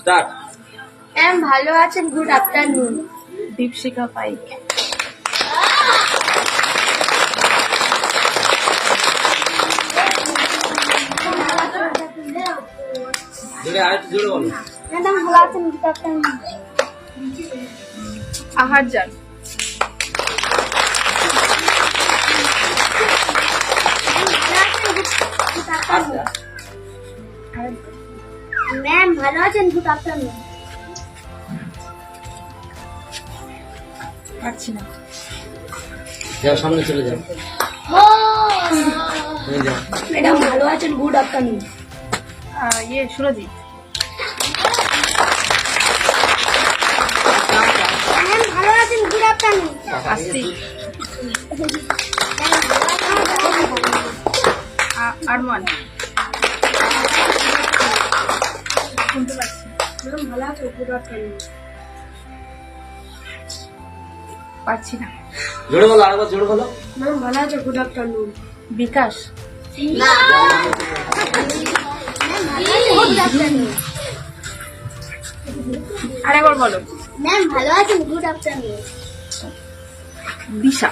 Start. Ma'am ভালো আছেন? Good afternoon. Dipshikha Paik. জোরে আরেকটু জোরে বলো। ম্যাডাম ভালো আছেন? Good afternoon. আহার যান। আচ্ছা ম্যাম ভালো আছেন? Good afternoon. পারছি না। যাও সামনে চলে যাও। তুমি যাও। ম্যাডাম ভালো আছেন? Good afternoon. সুরজিৎ। ম্যাম ভালো আছেন? Good afternoon. আস্তিক। আরমান। শুনতে পাচ্ছি। ম্যাম ভালো আছেন? Good afternoon. পাচ্ছি না। জোরে বলো, আরেকবার জোরে বলো। ম্যাম ভালো আছেন? Good afternoon. বিকাশ। আরেকবার বলো। ম্যাম ভালো আছেন? Good afternoon. দিশা।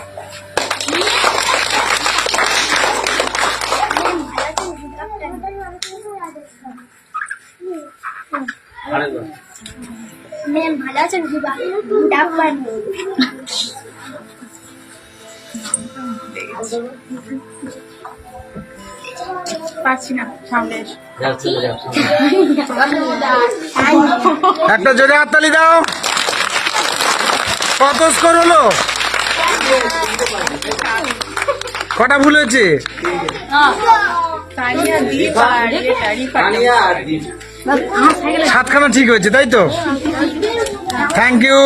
ম্যাম ভালো আছেন? Good afternoon. আরেকবার। ম্যাম ভালো আছেন? Good afternoon. পাচ্ছি না। সামনে এসো। যাও চলে যাও। একটা জোরে হাততালি দাও। কত স্কোর হলো? কটা ভুল হয়েছে? তানিয়া, দীপ আর রিফা। তানিয়া আর দীপ। 7খানা ঠিক হয়েছে, তাই তো? Thank you.